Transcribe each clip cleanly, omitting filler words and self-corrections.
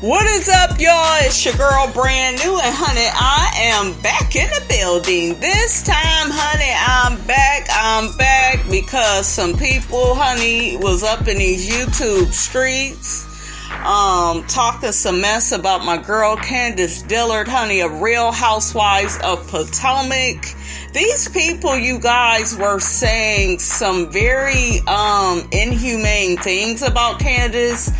What is up, y'all? It's your girl, Brand New, and honey, I am back in the building. This time, honey, I'm back because some people, honey, was up in these YouTube streets, talking some mess about my girl, Candice Dillard, honey, of Real Housewives of Potomac. These people, you guys, were saying some very inhumane things about Candice.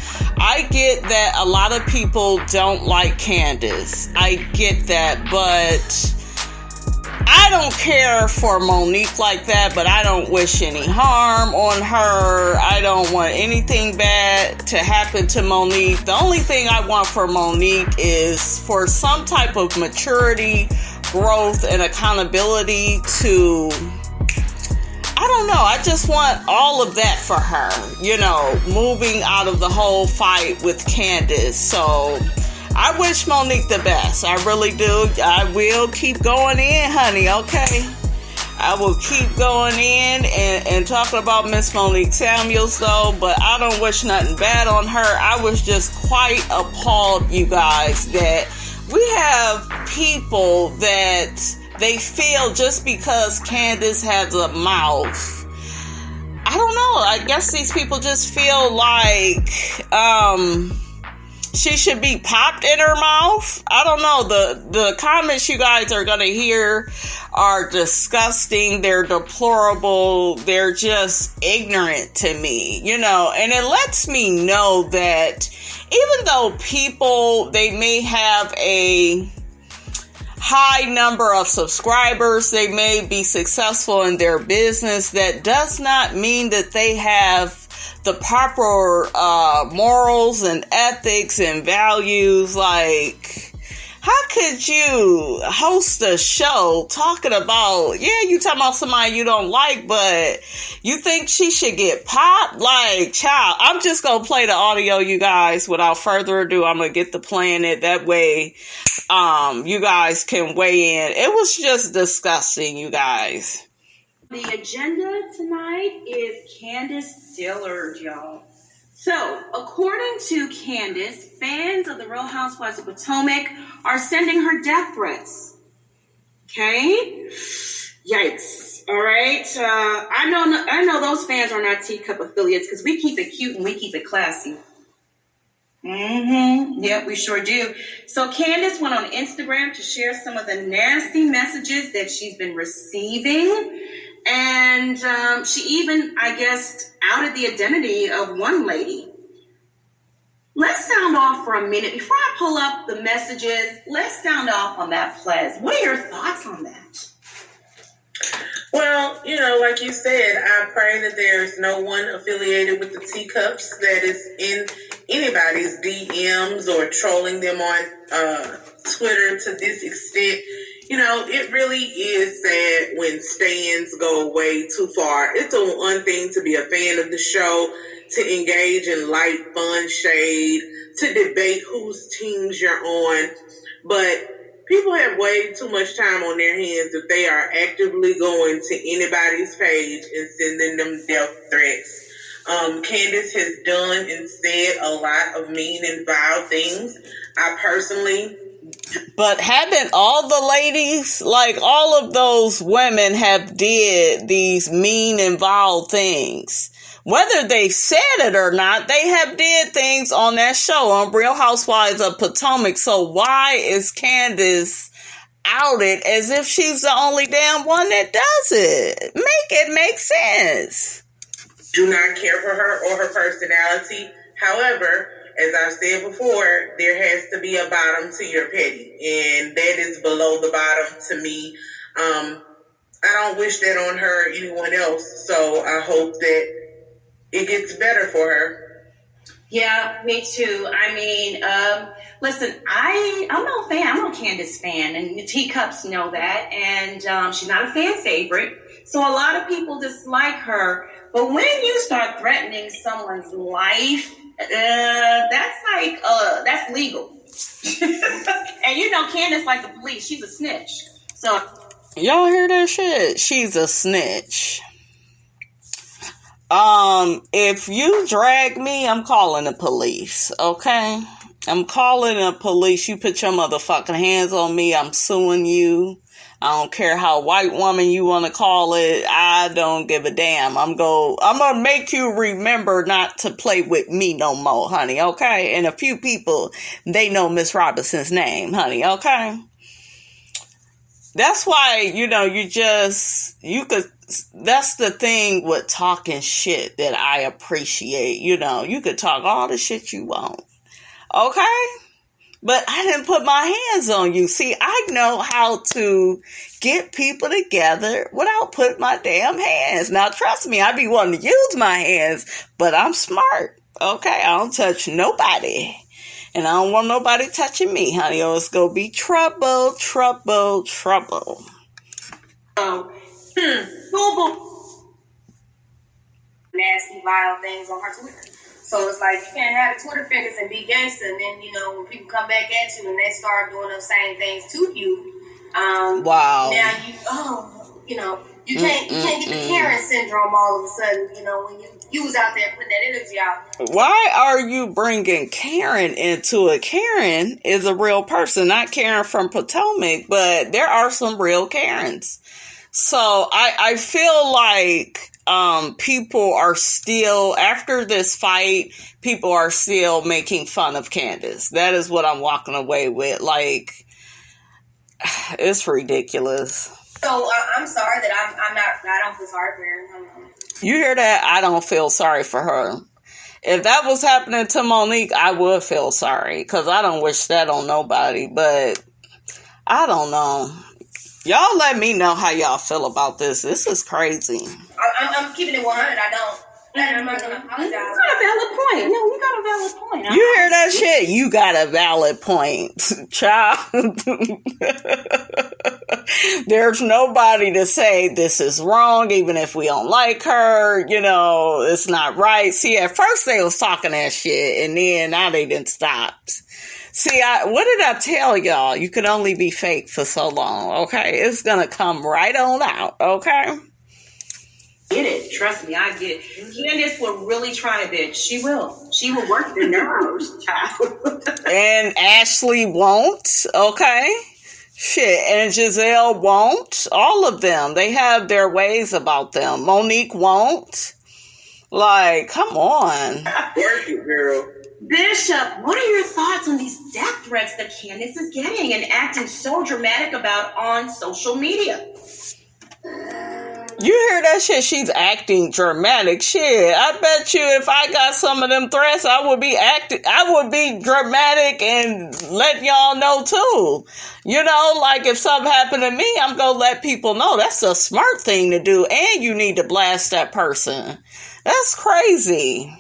I get that a lot of people don't like Candice. I get that, but I don't care for Monique like that, but I don't wish any harm on her. I don't want anything bad to happen to Monique. The only thing I want for Monique is for some type of maturity, growth, and accountability to, I don't know, I just want all of that for her, moving out of the whole fight with Candice. So I wish Monique the best. I really do. I will keep going in, honey, okay? I will keep going in and talking about Miss Monique Samuels, though, but I don't wish nothing bad on her. I was just quite appalled, you guys, that we have people that they feel just because Candice has a mouth. I don't know. I guess these people just feel like she should be popped in her mouth. I don't know. The comments you guys are going to hear are disgusting. They're deplorable. They're just ignorant to me, and it lets me know that even though people, they may have a high number of subscribers, they may be successful in their business, that does not mean that they have the proper morals and ethics and values. Like, how could you host a show talking about, you talking about somebody you don't like, but you think she should get popped? Like, child, I'm just going to play the audio, you guys. Without further ado, I'm going to get to playing it. That way, you guys can weigh in. It was just disgusting, you guys. The agenda tonight is Candice Dillard, y'all. So, according to Candice, fans of the Real Housewives of Potomac are sending her death threats. Okay? Yikes. All right. I know those fans are not Teacup affiliates because we keep it cute and we keep it classy. Yep, we sure do. So Candice went on Instagram to share some of the nasty messages that she's been receiving. And she even, I guess, outed the identity of one lady. Let's sound off for a minute. Before I pull up the messages, let's sound off on that, Plez. What are your thoughts on that? Well, like you said, I pray that there's no one affiliated with the Teacups that is in anybody's DMs or trolling them on Twitter to this extent. It really is sad when stands go way too far. It's one thing to be a fan of the show, to engage in light, fun shade, to debate whose teams you're on. But people have way too much time on their hands if they are actively going to anybody's page and sending them death threats. Candice has done and said a lot of mean and vile things. I personally... But haven't all the ladies, like all of those women, have did these mean and vile things? Whether they said it or not, they have did things on that show, on Real Housewives of Potomac. So why is Candice outed as if she's the only damn one that does it? Make it make sense. Do not care for her or her personality. However, as I've said before, there has to be a bottom to your petty, and that is below the bottom to me. I don't wish that on her or anyone else, so I hope that it gets better for her. Yeah, me too. I mean, listen, I'm no fan. I'm a Candice fan, and the Teacups know that, and she's not a fan favorite, so a lot of people dislike her. But when you start threatening someone's life, that's legal. And Candice, like the police, she's a snitch. So y'all hear that shit? She's a snitch. If you drag me, I'm calling the police, okay? I'm calling the police. You put your motherfucking hands on me, I'm suing you. I don't care how white woman you want to call it. I don't give a damn. I'm gonna make you remember not to play with me no more, honey, okay? And a few people, they know Miss Robinson's name, honey, okay? That's why, that's the thing with talking shit that I appreciate. You could talk all the shit you want, okay? But I didn't put my hands on you. See, I know how to get people together without putting my damn hands. Now, trust me, I be wanting to use my hands, but I'm smart, okay? I don't touch nobody. And I don't want nobody touching me, honey, or it's going to be trouble, trouble, trouble. Nasty, vile things on her Twitter. So it's like you can't have the Twitter fingers and be gangster, and then when people come back at you and they start doing those same things to you, wow. Now you can't get the Karen syndrome all of a sudden. When you was out there putting that energy out. Why are you bringing Karen into it? Karen is a real person, not Karen from Potomac, but there are some real Karens. So I feel like people are still, after this fight, people are still making fun of Candice. That is what I'm walking away with. Like, it's ridiculous. So I'm sorry that I don't feel sorry for her. You hear that? I don't feel sorry for her. If that was happening to Monique, I would feel sorry, because I don't wish that on nobody. But I don't know. Y'all let me know how y'all feel about this. This is crazy. I'm keeping it 100. I don't. I'm not going to apologize. You got a valid point. No, you got a valid point. You hear that shit? You got a valid point, child. There's nobody to say this is wrong, even if we don't like her. It's not right. See, at first they was talking that shit, and then now they done stopped. See, what did I tell y'all? You can only be fake for so long, okay? It's gonna come right on out, okay? Get it. Trust me, I get it. Candice will really try a bitch. She will. She will work the nerves, child. And Ashley won't, okay? Shit, and Giselle won't. All of them. They have their ways about them. Monique won't. Like, come on. Work it, girl. Bishop, what are your thoughts on these death threats that Candice is getting and acting so dramatic about on social media? You hear that shit? She's acting dramatic. Shit, I bet you if I got some of them threats, I would be dramatic and let y'all know too. Like if something happened to me, I'm gonna let people know. That's a smart thing to do, and you need to blast that person. That's crazy.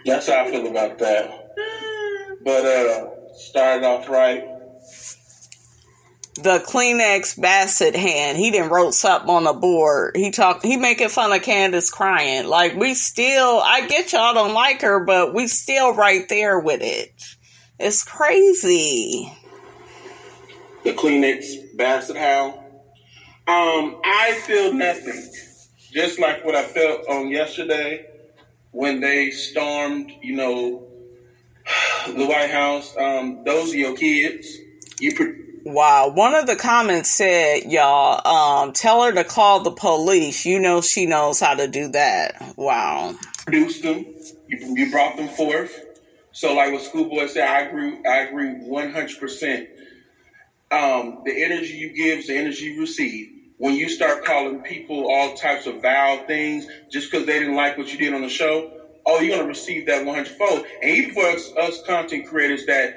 That's how I feel about that. But started off right. The Kleenex Bassett hand, he done wrote something on the board. He making fun of Candice crying. Like, I get y'all don't like her, but we still right there with it. It's crazy. The Kleenex Bassett hound. I feel nothing. Just like what I felt on yesterday when they stormed, the White House. Those are your kids. Wow. One of the comments said, y'all, tell her to call the police. She knows how to do that. Wow. Produced them. You brought them forth. So like what Schoolboy said, I agree 100%. The energy you give is the energy you receive. When you start calling people all types of vile things just because they didn't like what you did on the show, you're going to receive that 100-fold. And even for us content creators that,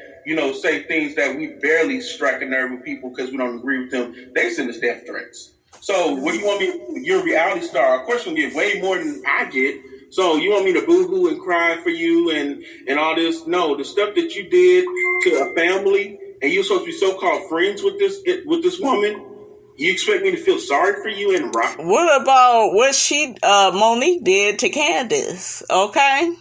say things that we barely strike a nerve with people because we don't agree with them, they send us death threats. So what do you want me? You're a reality star. Of course, you'll get way more than I get. So you want me to boo-hoo and cry for you and all this? No, the stuff that you did to a family and you're supposed to be so-called friends with this woman, you expect me to feel sorry for you and Rhop? What about what Monique did to Candice? Okay,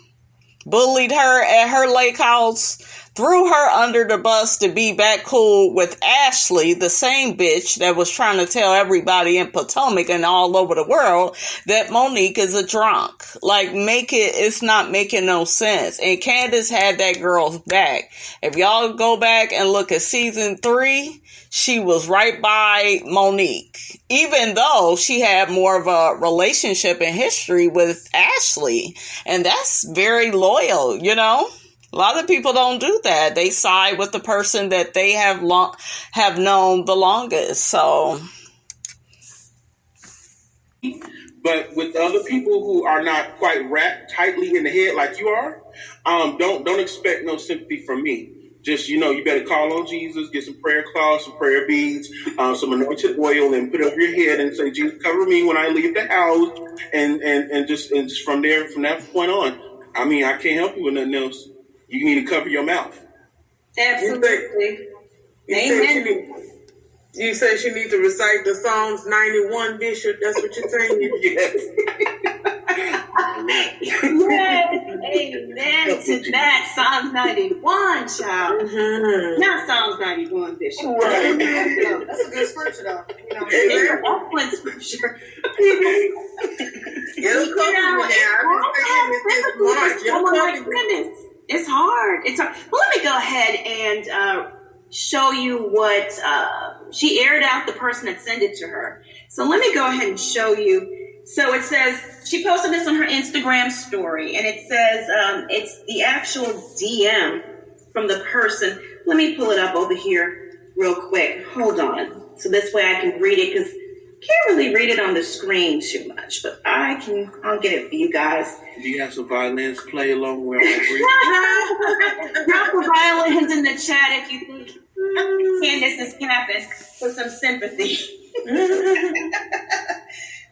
bullied her at her lake house. threw her under the bus to be back cool with Ashley, the same bitch that was trying to tell everybody in Potomac and all over the world that Monique is a drunk. Like, it's not making no sense. And Candice had that girl's back. If y'all go back and look at season 3, she was right by Monique, even though she had more of a relationship in history with Ashley. And that's very loyal, you know? A lot of people don't do that. They side with the person that they have known the longest. So, but with other people who are not quite wrapped tightly in the head like you are, don't expect no sympathy from me. Just, you better call on Jesus, get some prayer cloths, some prayer beads, some anointed oil, and put it over your head and say, Jesus, cover me when I leave the house. And just from that point on, I mean, I can't help you with nothing else. You need to cover your mouth. Absolutely. Amen. You say she needs to recite the Psalms 91, Bishop. That's what you're saying? Yes. Amen to that. Psalms 91, child. Mm-hmm. Not Psalms 91, Bishop. Right. That's a good scripture, though. It's an excellent scripture. Oh my goodness. It's hard. Well, let me go ahead and show you what she aired out, the person that sent it to her. So let me go ahead and show you. So it says, she posted this on her Instagram story, and it says it's the actual DM from the person. Let me pull it up over here real quick. Hold on. So this way I can read it, because I can't really read it on the screen too much, but I'll get it for you guys. Do you have some violins play along where I read? Drop the violins in the chat if you think Candice is capping for some sympathy.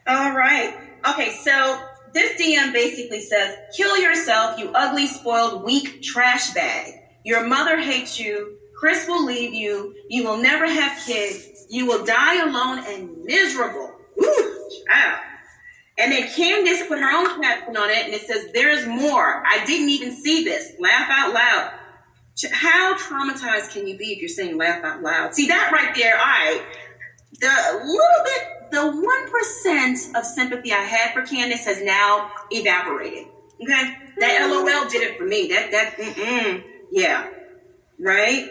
All right. Okay, so this DM basically says, kill yourself, you ugly, spoiled, weak trash bag. Your mother hates you. Chris will leave you. You will never have kids. You will die alone and miserable. Ooh, child. And then Candice put her own caption on it, and it says, there's more. I didn't even see this. Laugh out loud. How traumatized can you be if you're saying laugh out loud? See, that right there, the 1% of sympathy I had for Candice has now evaporated. Okay? That LOL did it for me. Yeah. Right?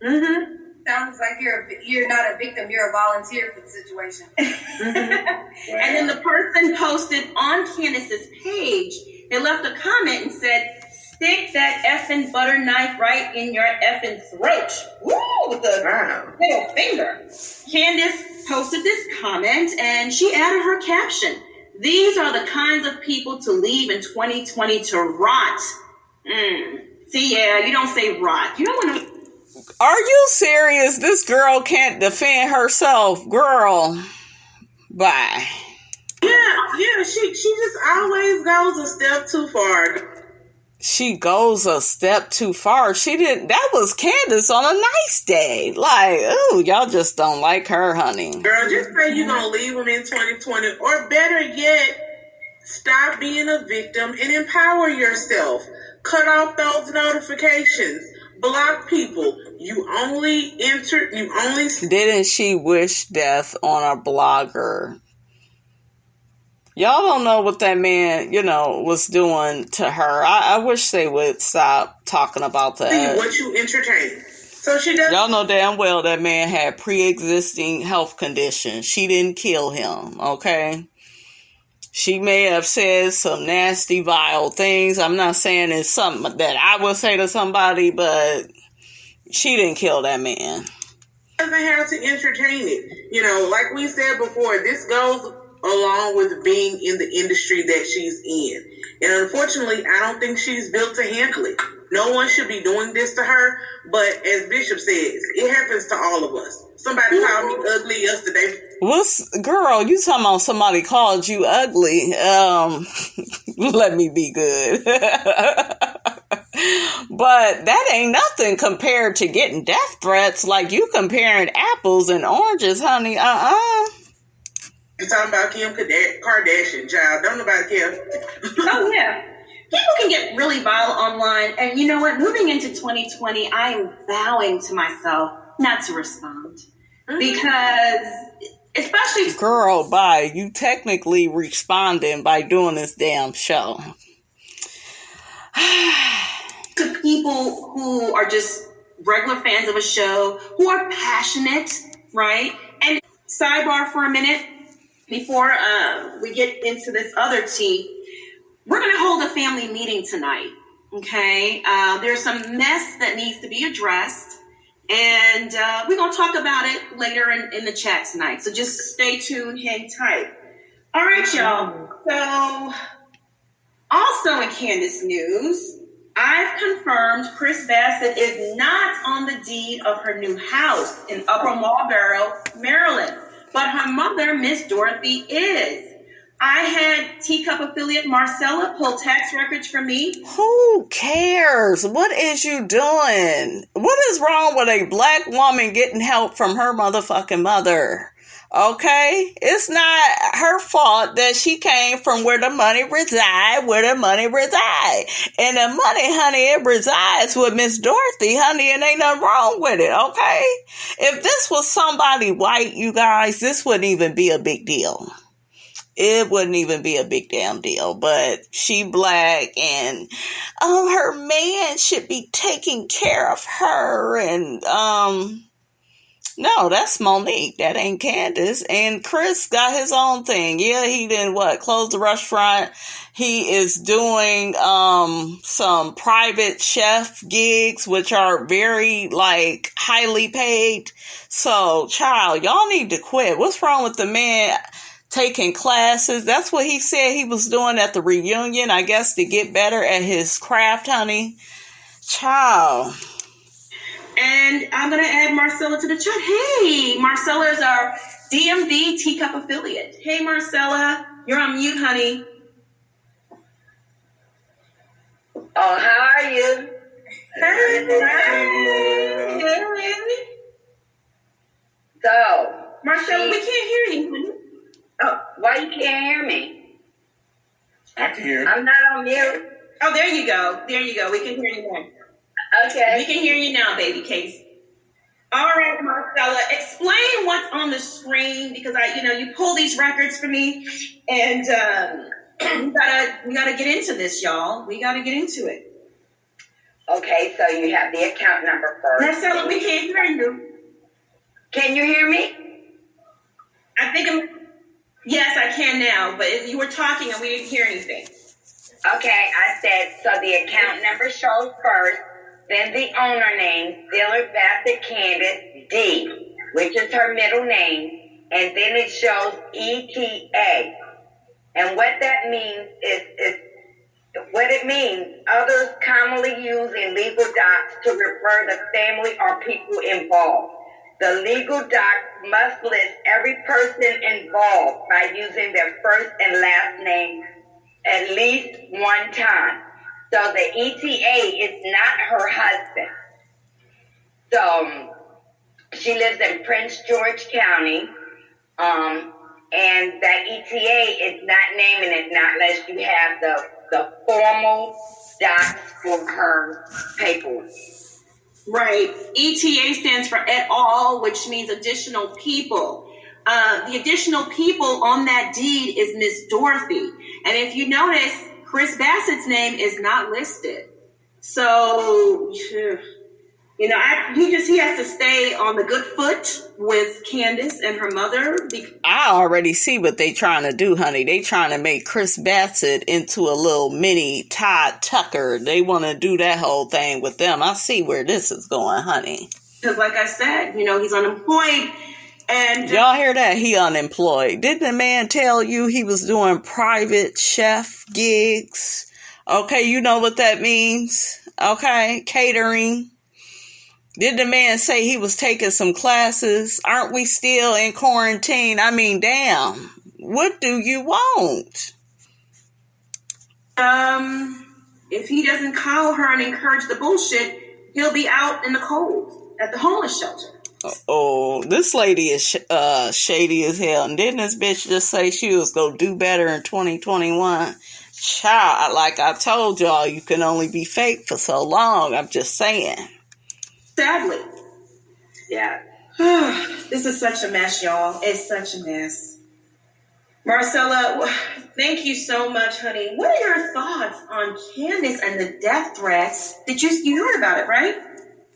Mm-hmm. Sounds like you're not a victim, you're a volunteer for the situation. And then the person posted on Candice's page, they left a comment and said, stick that effing butter knife right in your effing throat. Woo! With the middle finger. Candice posted this comment and she added her caption. These are the kinds of people to leave in 2020 to rot. See, yeah, you don't say rot. You don't want to. Are you serious? This girl can't defend herself, girl. Bye. Yeah, she just always goes a step too far. She goes a step too far. That was Candice on a nice day. Like, ooh, y'all just don't like her, honey. Girl, just say you're going to leave them in 2020. Or better yet, stop being a victim and empower yourself. Cut off those notifications. Block people. Didn't she wish death on a blogger? Y'all don't know what that man, was doing to her. I wish they would stop talking about that. What you entertain. So she does. Y'all know damn well that man had pre-existing health conditions. She didn't kill him, okay? She may have said some nasty, vile things. I'm not saying it's something that I would say to somebody, but she didn't kill that man. Doesn't have to entertain it. Like we said before, this goes along with being in the industry that she's in. And unfortunately, I don't think she's built to handle it. No one should be doing this to her. But as Bishop says, it happens to all of us. Somebody called me ugly yesterday. Girl, you talking about somebody called you ugly. Let me be good. But that ain't nothing compared to getting death threats. Like, you comparing apples and oranges, honey. You're talking about Kim Kardashian, child. Don't nobody care. Oh, yeah. people can get really vile online. And you know what? Moving into 2020, I am vowing to myself not to respond. Because, especially... Girl, bye. You technically responding by doing this damn show. To people who are just regular fans of a show, who are passionate, right? And sidebar for a minute, before we get into this other tea, we're going to hold a family meeting tonight, okay? There's some mess that needs to be addressed, and we're going to talk about it later in the chat tonight. So just stay tuned, hang tight. All right, y'all. So also in Candice news, I've confirmed Chris Bassett is not on the deed of her new house in Upper Marlboro, Maryland, but her mother, Miss Dorothy, is. I had Teacup affiliate Marcella pull tax records for me. Who cares? What is you doing? What is wrong with a black woman getting help from her motherfucking mother? Okay? It's not her fault that she came from where the money reside, And the money, honey, it resides with Miss Dorothy, honey, and ain't nothing wrong with it, okay? If this was somebody white, you guys, this wouldn't even be a big deal. It wouldn't even be a big damn deal, but she black and her man should be taking care of her. And no, that's Monique. That ain't Candice. And Chris got his own thing. Yeah, he didn't close the restaurant. He is doing some private chef gigs, which are very highly paid. So, child, y'all need to quit. What's wrong with the man? Taking classes. That's what he said he was doing at the reunion, I guess, to get better at his craft, honey. Child. And I'm going to add Marcella to the chat. Hey, Marcella is our DMV Teacup affiliate. Hey, Marcella, you're on mute, honey. Oh, how are you? Hey. So, Marcella, we can't hear you, honey. Oh, why you can't hear me? I can hear. I'm not on mute. Oh, there you go. There you go. We can hear you now. Okay. We can hear you now, baby case. All right, Marcella, explain what's on the screen because you pull these records for me, and we gotta get into this, y'all. We gotta get into it. Okay, so you have the account number first. Marcella, we can't hear you. Can you hear me? I think yes, I can now, but you were talking and we didn't hear anything. Okay, I said, so the account number shows first, then the owner name, Dillard Bassett Candice D, which is her middle name, and then it shows ETA. And what that means is others commonly use in legal docs to refer the family or people involved. The legal docs must list every person involved by using their first and last name at least one time. So the ETA is not her husband. So she lives in Prince George County, and that ETA is not naming it not unless you have the formal docs for her paperwork. Right. ETA stands for et al., which means additional people. The additional people on that deed is Miss Dorothy. And if you notice, Chris Bassett's name is not listed. So, he has to stay on the good foot with Candice and her mother. I already see what they trying to do, honey. They trying to make Chris Bassett into a little mini Todd Tucker. They want to do that whole thing with them. I see where this is going, honey. Because like I said, he's unemployed. And y'all hear that? He unemployed. Didn't the man tell you he was doing private chef gigs? Okay, you know what that means? Okay, catering. Did the man say he was taking some classes? Aren't we still in quarantine? I mean, damn. What do you want? If he doesn't call her and encourage the bullshit, he'll be out in the cold at the homeless shelter. Oh, this lady is shady as hell. And didn't this bitch just say she was going to do better in 2021? Child, like I told y'all, you can only be fake for so long. I'm just saying. Sadly. Yeah. This is such a mess, y'all. It's such a mess. Marcella, thank you so much, honey. What are your thoughts on Candice and the death threats? You heard about it, right?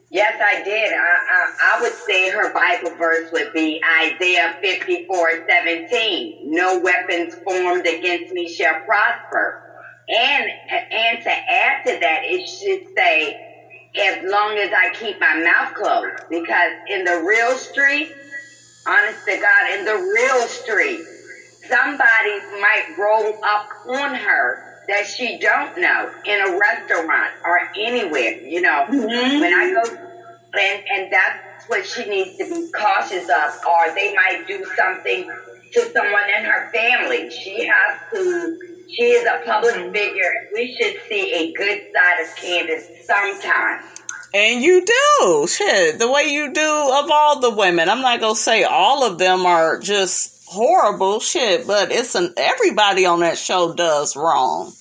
Yes, I did. I would say her Bible verse would be Isaiah 54:17. No weapons formed against me shall prosper. And to add to that, it should say, as long as I keep my mouth closed. Because in the real street, honest to God, in the real street, somebody might roll up on her that she don't know in a restaurant or anywhere, you know. Mm-hmm. When I go, and that's what she needs to be cautious of, or they might do something to someone in her family. She is a public figure. We should see a good side of Candice sometime. And you do. Shit, the way you do of all the women. I'm not going to say all of them are just horrible shit, but everybody on that show does wrong.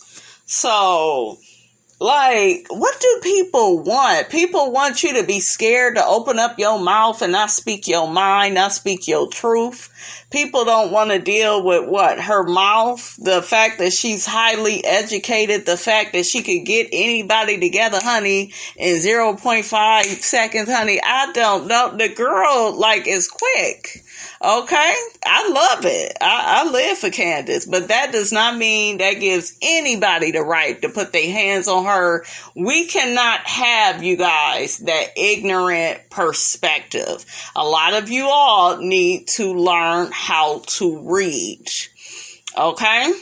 So, like, what do people want? People want you to be scared to open up your mouth and not speak your mind, not speak your truth. People don't want to deal with what? Her mouth, the fact that she's highly educated, the fact that she could get anybody together, honey, in 0.5 seconds, honey. I don't know. The girl, like, is quick. Okay? I love it. I live for Candice, but that does not mean that gives anybody the right to put their hands on her. We cannot have, you guys, that ignorant perspective. A lot of you all need to learn how to read. Okay?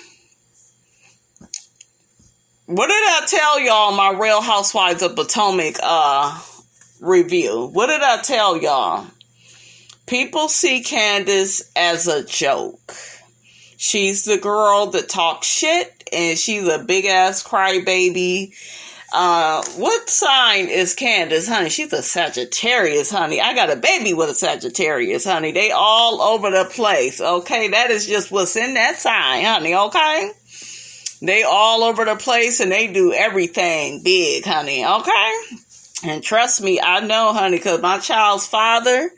What did I tell y'all in my Real Housewives of Potomac review? What did I tell y'all? People see Candice as a joke. She's the girl that talks shit, and she's a big-ass crybaby. What sign is Candice, honey? She's a Sagittarius, honey. I got a baby with a Sagittarius, honey. They all over the place, okay? That is just what's in that sign, honey, okay? They all over the place, and they do everything big, honey, okay? And trust me, I know, honey, because my child's father...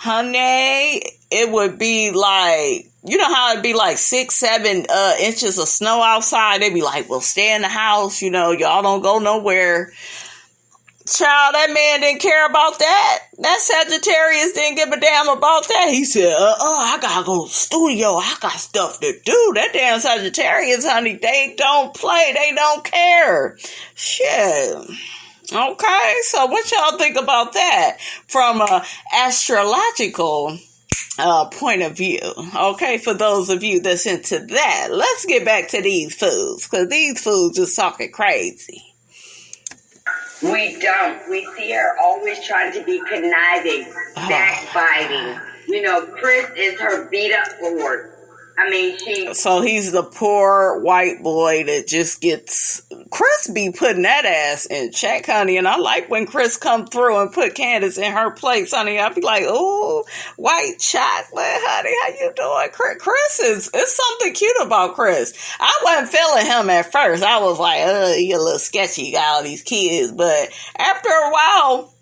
Honey, it would be like, you know how it'd be like 6-7 inches of snow outside? They'd be like, well, stay in the house, you know, y'all don't go nowhere. Child, that man didn't care about that. That Sagittarius didn't give a damn about that. He said, I gotta go to the studio. I got stuff to do. That damn Sagittarius, honey, they don't play. They don't care. Shit. Okay, so what y'all think about that from an astrological point of view? Okay, for those of you that's into that, let's get back to these fools, because these fools just talking crazy. We don't. We see her always trying to be conniving, backbiting. You know, Chris is her beat up Lord. I mean, So he's the poor white boy that just gets... Chris be putting that ass in check, honey. And I like when Chris come through and put Candice in her place, honey. I be like, oh, white chocolate, honey. How you doing? Chris is... It's something cute about Chris. I wasn't feeling him at first. I was like, you're a little sketchy. You got all these kids. But after a while,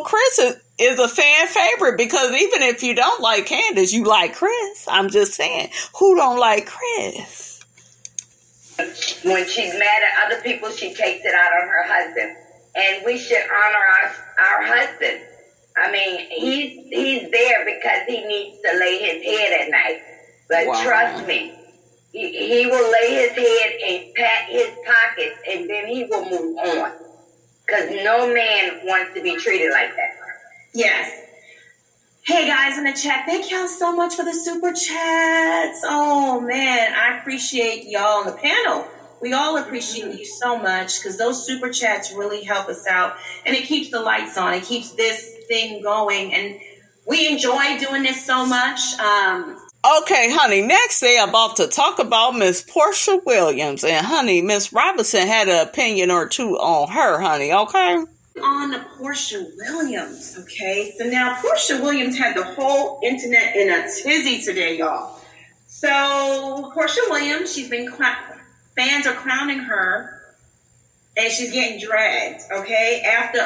Chris is a fan favorite, because even if you don't like Candice, you like Chris. I'm just saying, who don't like Chris? When she's mad at other people, she takes it out on her husband. And we should honor our husband. I mean, he's there because he needs to lay his head at night. But Trust me, he will lay his head and pat his pockets, and then he will move on. Because no man wants to be treated like that. Yes. Hey guys in the chat, thank y'all so much for the super chats. Oh man, I appreciate y'all on the panel. We all appreciate you so much, because those super chats really help us out, and it keeps the lights on. It keeps this thing going, and we enjoy doing this so much. Okay, honey, next they about to talk about Miss Porsha Williams, and honey, Miss Robinson had an opinion or two on her, honey, okay? On the Porsha Williams, okay? So now Porsha Williams had the whole internet in a tizzy today, y'all. So Porsha Williams, she's been fans are clowning her, and she's getting dragged, okay? After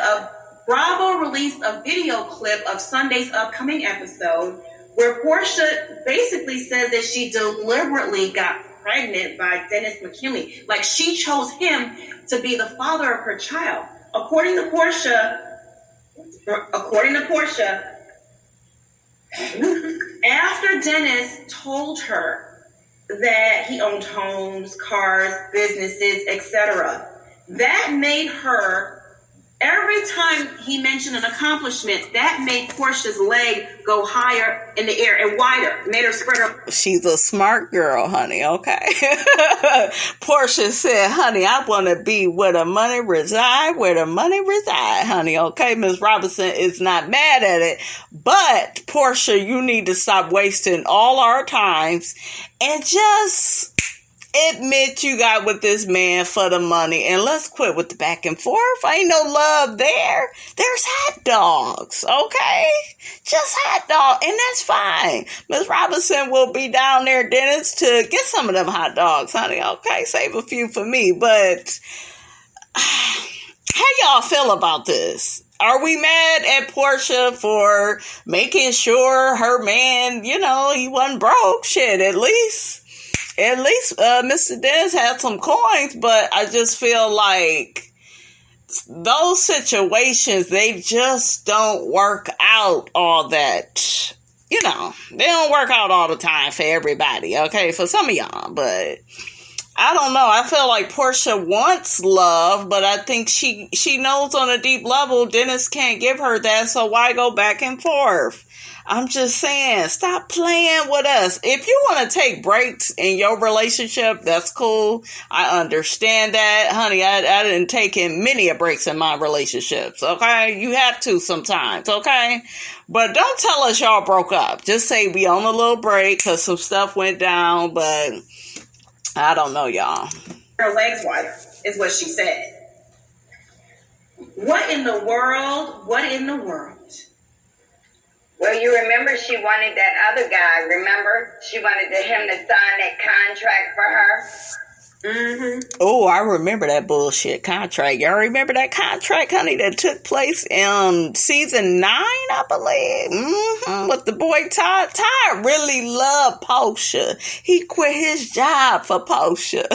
Bravo released a video clip of Sunday's upcoming episode where Porsha basically says that she deliberately got pregnant by Dennis McKinley. Like, she chose him to be the father of her child. According to Porsha, after Dennis told her that he owned homes, cars, businesses, etc., that made her, every time he mentioned an accomplishment, that made Porsha's leg go higher in the air and wider, made her spread her. She's a smart girl, honey, okay? Porsha said, honey, I want to be where the money reside, honey, okay? Ms. Robinson is not mad at it, but Porsha, you need to stop wasting all our times and just admit you got with this man for the money, and let's quit with the back and forth. Ain't no love there. There's hot dogs, okay? Just hot dog, and that's fine. Miss Robinson will be down there, Dennis, to get some of them hot dogs, honey, okay? Save a few for me, but how y'all feel about this? Are we mad at Porsha for making sure her man, he wasn't broke? Shit, at least Mr. Dennis had some coins, but I just feel like those situations, they just don't work out all that. They don't work out all the time for everybody, okay? For some of y'all, but I don't know. I feel like Porsha wants love, but I think she knows on a deep level Dennis can't give her that, so why go back and forth? I'm just saying, stop playing with us. If you want to take breaks in your relationship, that's cool. I understand that. Honey, I didn't take in many breaks in my relationships, okay? You have to sometimes, okay? But don't tell us y'all broke up. Just say we on a little break because some stuff went down, but I don't know, y'all. Her legs wider is what she said. What in the world? Well, you remember she wanted that other guy, remember? She wanted him to sign that contract for her. Mm-hmm. Oh, I remember that bullshit contract. Y'all remember that contract, honey, that took place in season 9, I believe? Mm-hmm. With the boy Todd. Todd really loved Porsha. He quit his job for Porsha.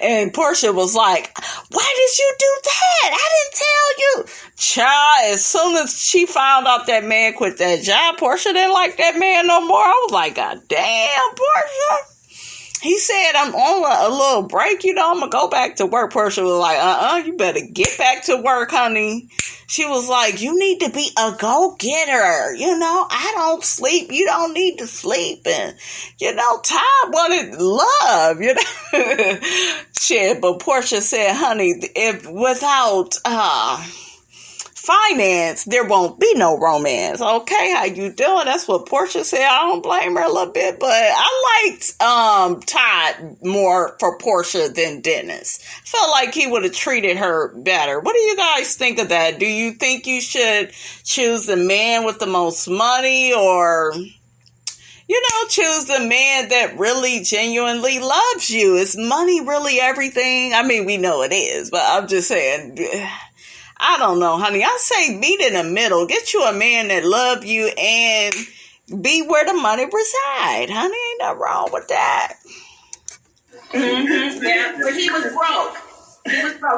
And Porsha was like, why did you do that? I didn't tell you. Child, as soon as she found out that man quit that job, Porsha didn't like that man no more. I was like, God damn, Porsha. He said, I'm on a little break, I'm going to go back to work. Porsha was like, you better get back to work, honey. She was like, you need to be a go-getter. I don't sleep. You don't need to sleep. And, Todd wanted love, Shit, but Porsha said, honey, if without, finance, there won't be no romance. Okay, how you doing? That's what Porsha said. I don't blame her a little bit, but I liked Todd more for Porsha than Dennis. Felt like he would have treated her better. What do you guys think of that? Do you think you should choose the man with the most money, or choose the man that really genuinely loves you? Is money really everything? I mean, we know it is, but I'm just saying, I don't know, honey. I say meet in the middle. Get you a man that love you and be where the money reside, honey. Ain't nothing wrong with that. Mm-hmm. Yeah, but he was broke.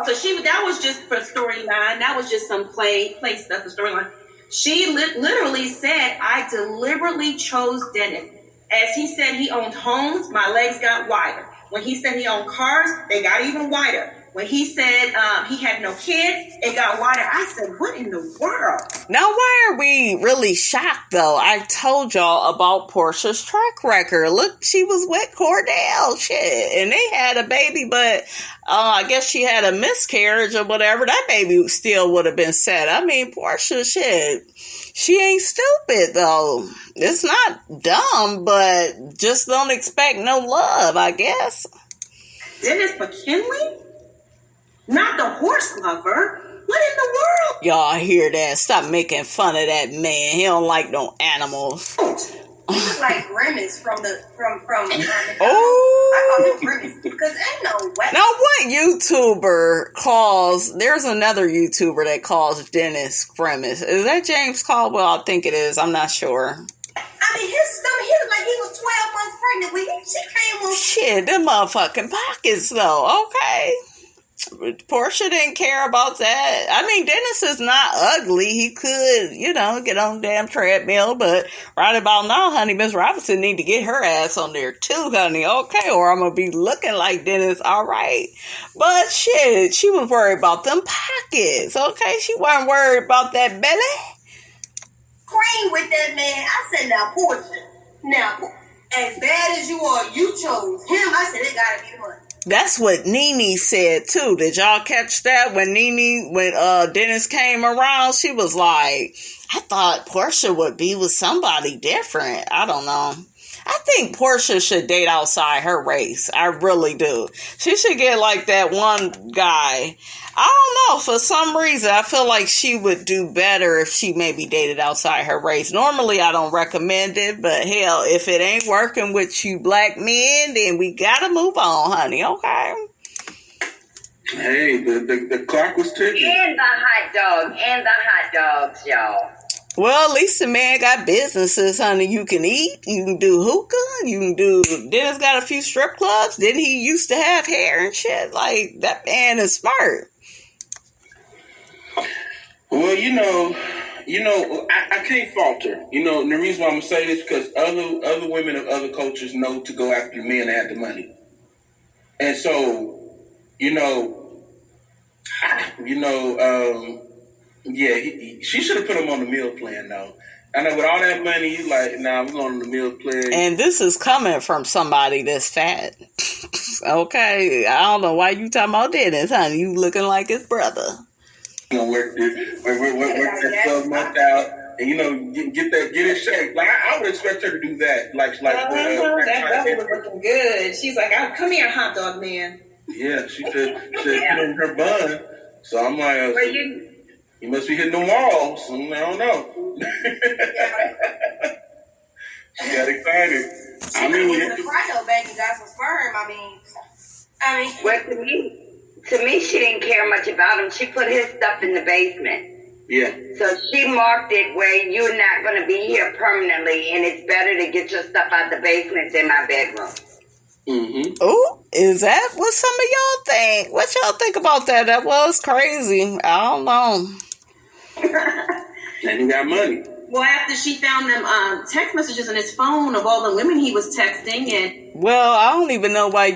So that was just for storyline. That was just some play stuff for storyline. She literally said, I deliberately chose Dennis. As he said he owned homes, my legs got wider. When he said he owned cars, they got even wider. When he said he had no kids, it got wider. I said, what in the world? Now, why are we really shocked, though? I told y'all about Porsha's track record. Look, she was with Cordell, shit. And they had a baby, but I guess she had a miscarriage or whatever. That baby still would have been set. I mean, Porsha, shit. She ain't stupid, though. It's not dumb, but just don't expect no love, I guess. Dennis McKinley? Not the horse lover. What in the world? Y'all hear that? Stop making fun of that man. He don't like no animals. He was like Grimace from Oh. I call him Grimace because ain't no way. Now, what YouTuber calls, there's another YouTuber that calls Dennis Grimace. Is that James Caldwell? I think it is. I'm not sure. I mean, his stomach, he looked like he was 12 months pregnant with him. She came on. Shit, them motherfucking pockets, though. Okay. Porsha didn't care about that. I mean, Dennis is not ugly. He could, get on the damn treadmill, but right about now, honey, Miss Robinson need to get her ass on there too, honey. Okay, or I'm gonna be looking like Dennis. All right, but shit, she was worried about them pockets. Okay, she wasn't worried about that belly. Praying with that man. I said, now, Porsha, now, as bad as you are, you chose him. I said, it gotta be the money. That's what Nene said too. Did y'all catch that when Dennis came around? She was like, I thought Porsha would be with somebody different. I don't know. I think Porsha should date outside her race. I really do. She should get like that one guy. I don't know. For some reason, I feel like she would do better if she maybe dated outside her race. Normally, I don't recommend it, but hell, if it ain't working with you black men, then we gotta move on, honey. Okay. Hey, the clock was ticking. And the hot dogs, y'all. Well, at least the man got businesses, honey. You can eat, you can do hookah, Dennis got a few strip clubs. Didn't he used to have hair and shit? Like, that man is smart. Well, I can't falter. And the reason why I'm gonna say this because other women of other cultures know to go after men that have the money, and so yeah, she should have put him on the meal plan though. I know with all that money, he's like, nah, I'm going on the meal plan. And this is coming from somebody that's fat. Okay, I don't know why you talking about Dennis, honey. You looking like his brother. Work that 12 month out, and get in shape. Like I would expect her to do that. Like that belly was looking good. She's like, come here, hot dog man. Yeah, she said put in her bun. So I'm like, you must be hitting the walls. I don't know. She got excited. I mean, the Friday baby got some sperm. I mean. Well, to me, she didn't care much about him. She put his stuff in the basement. Yeah. So she marked it where you're not going to be here permanently, and it's better to get your stuff out the basement than my bedroom. Mm-hmm. Oh, is that what some of y'all think? What y'all think about that? That was crazy. I don't know. And he got money. Well, after she found them text messages on his phone of all the women he was texting, and I don't even know why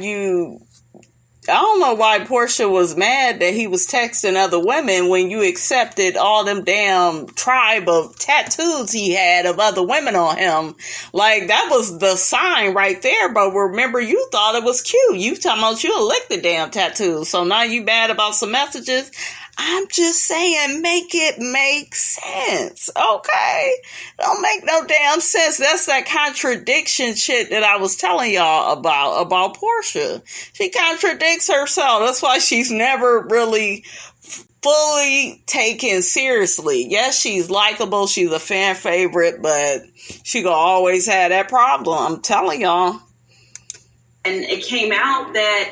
Porsha was mad that he was texting other women when you accepted all them damn tribe of tattoos he had of other women on him. Like, that was the sign right there. But remember, you thought it was cute. You talking about you'll lick the damn tattoos. So now you mad about some messages? I'm just saying, make it make sense, okay? Don't make no damn sense. That's that contradiction shit that I was telling y'all about Porsha. She contradicts herself. That's why she's never really fully taken seriously. Yes, she's likable. She's a fan favorite, but she gonna always have that problem. I'm telling y'all. And it came out that,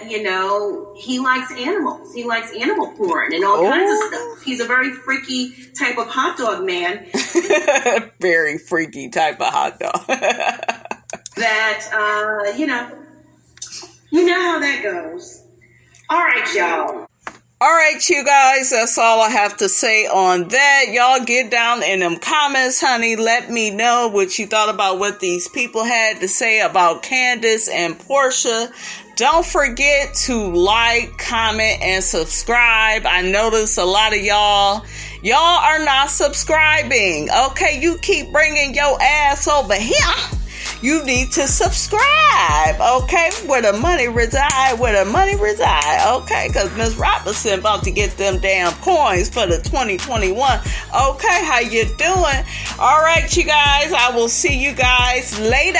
he likes animals. He likes animal porn and all kinds of stuff. He's a very freaky type of hot dog man. Very freaky type of hot dog. That, you know how that goes. All right, y'all. All right, you guys, that's all I have to say on that. Y'all get down in them comments, honey. Let me know what you thought about what these people had to say about Candice and Porsha. Don't forget to like, comment, and subscribe. I notice a lot of y'all are not subscribing. Okay, you keep bringing your ass over here. You need to subscribe, okay? Where the money reside, okay? Because Miss Robinson about to get them damn coins for the 2021. Okay, how you doing? All right, you guys, I will see you guys later.